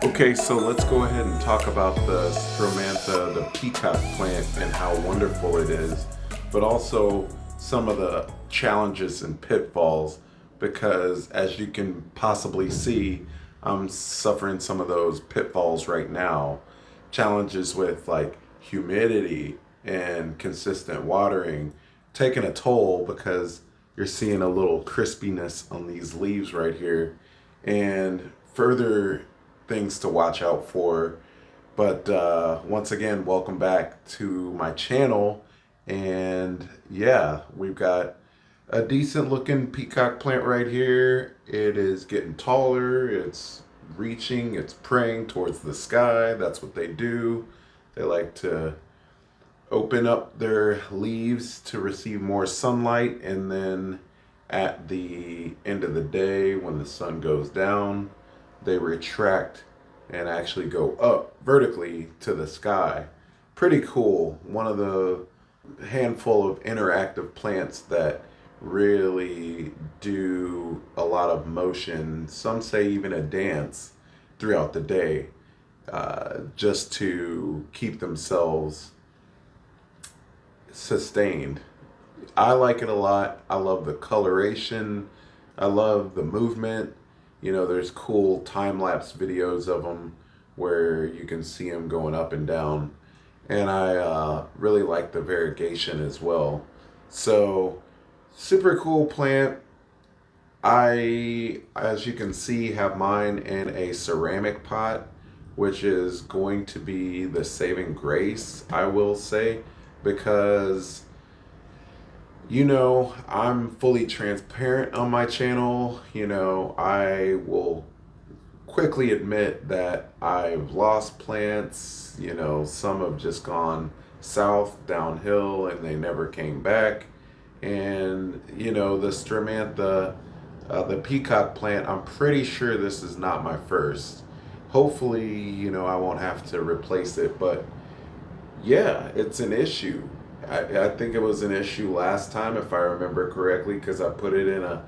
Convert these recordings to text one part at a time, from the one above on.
Okay, so let's go ahead and talk about the Stromantha, the peacock plant, and how wonderful it is, but also some of the challenges and pitfalls, because as you can possibly see, I'm suffering some of those pitfalls right now. Challenges with like humidity and consistent watering taking a toll because you're seeing a little crispiness on these leaves right here, and further things to watch out for. But once again, welcome back to my channel. And yeah, we've got a decent looking peacock plant right here. It is getting taller, it's reaching, it's praying towards the sky. That's what they do. They like to open up their leaves to receive more sunlight, and then at the end of the day when the sun goes down, they retract and actually go up vertically to the sky. Pretty cool. One of the handful of interactive plants that really do a lot of motion, some say even a dance throughout the day, just to keep themselves sustained. I like it a lot. I love the coloration. I love the movement. You know, there's cool time lapse videos of them where you can see them going up and down. And I really like the variegation as well. So, super cool plant. I, as you can see, have mine in a ceramic pot, which is going to be the saving grace, I will say, because I'm fully transparent on my channel. I will quickly admit that I've lost plants. Some have just gone south, downhill, and they never came back. And, the Stromantha, the peacock plant, I'm pretty sure this is not my first. Hopefully, I won't have to replace it, but yeah, it's an issue. I think it was an issue last time, if I remember correctly, because I put it in a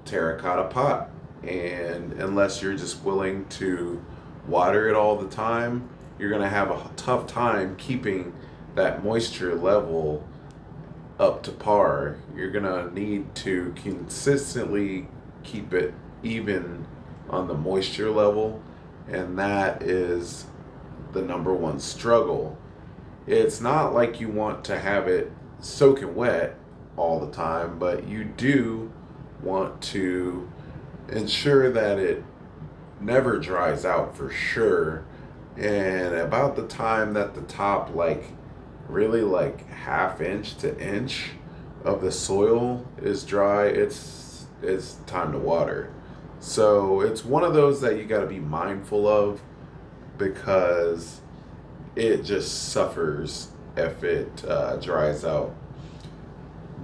terracotta pot, and unless you're just willing to water it all the time, you're gonna have a tough time keeping that moisture level up to par. You're gonna need to consistently keep it even on the moisture level, and that is the number one struggle. It's not like you want to have it soaking wet all the time, but you do want to ensure that it never dries out for sure. And about the time that the top, really half inch to inch of the soil is dry, it's time to water. So it's one of those that you got to be mindful of, because it just suffers if it dries out.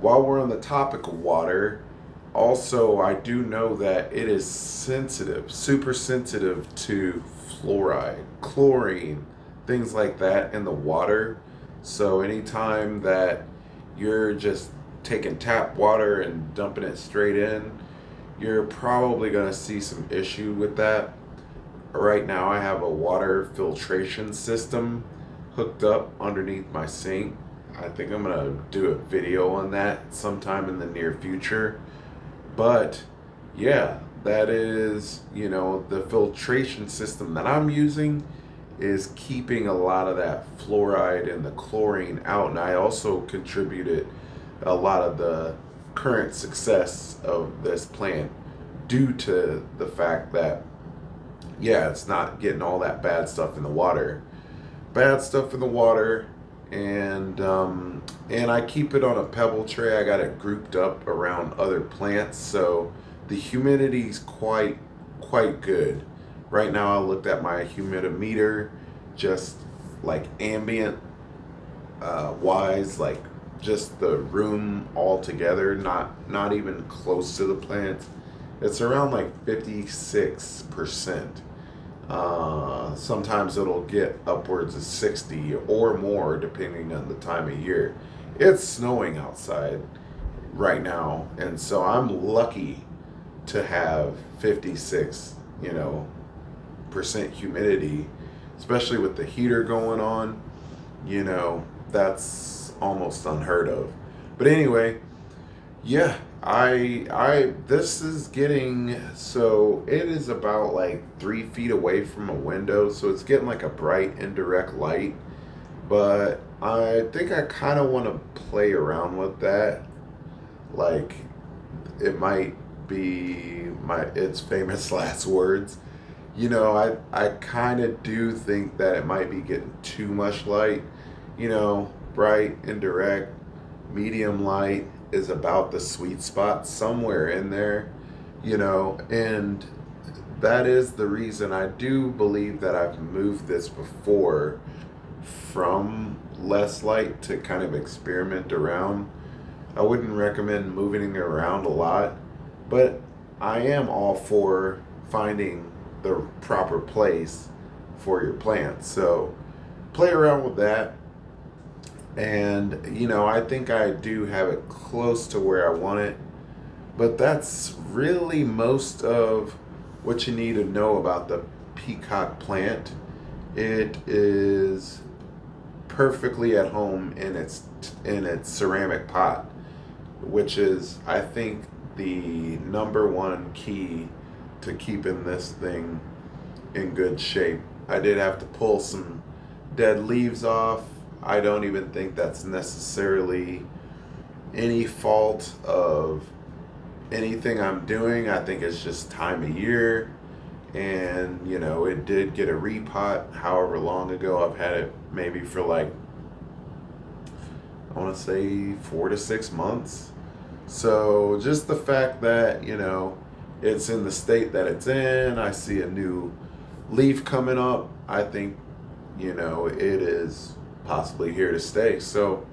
While we're on the topic of water, also I do know that it is sensitive, super sensitive to fluoride, chlorine, things like that in the water. So anytime that you're just taking tap water and dumping it straight in, you're probably going to see some issue with that. Right now I have a water filtration system hooked up underneath my sink. I think I'm going to do a video on that sometime in the near future. But yeah, that is, the filtration system that I'm using is keeping a lot of that fluoride and the chlorine out. And I also contributed a lot of the current success of this plant due to the fact that, yeah, it's not getting all that bad stuff in the water. Bad stuff in the water, and I keep it on a pebble tray. I got it grouped up around other plants, so the humidity's quite good. Right now, I looked at my humidimeter, just like ambient wise, like just the room altogether, not even close to the plant. It's around 56%. Sometimes it'll get upwards of 60 or more depending on the time of year. It's snowing outside right now, and so I'm lucky to have 56, 80% humidity, especially with the heater going on, you know, that's almost unheard of. But anyway, yeah, this is getting, so it is about like 3 feet away from a window, so it's getting like a bright indirect light. But I think I kind of want to play around with that. Like, it might be its famous last words. You know, I kind of do think that it might be getting too much light. You know, bright, indirect, medium light is about the sweet spot, somewhere in there, you know, and that is the reason I do believe that I've moved this before from less light to kind of experiment around. I wouldn't recommend moving it around a lot, but I am all for finding the proper place for your plants. So play around with that. And, you know, I think I do have it close to where I want it. But that's really most of what you need to know about the Peacock plant. It is perfectly at home in its ceramic pot, which is, I think, the number one key to keeping this thing in good shape. I did have to pull some dead leaves off. I don't even think that's necessarily any fault of anything I'm doing. I think it's just time of year. And, you know, it did get a repot however long ago. I've had it maybe for like, I want to say 4 to 6 months. So just the fact that, you know, it's in the state that it's in, I see a new leaf coming up, I think, you know, it is possibly here to stay. So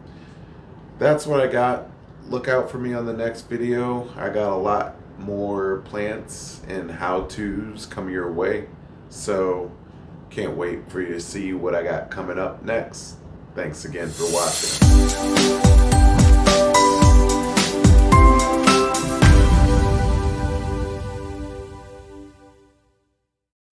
that's what I got. Look out for me on the next video. I got a lot more plants and how-tos coming your way. So can't wait for you to see what I got coming up next. Thanks again for watching.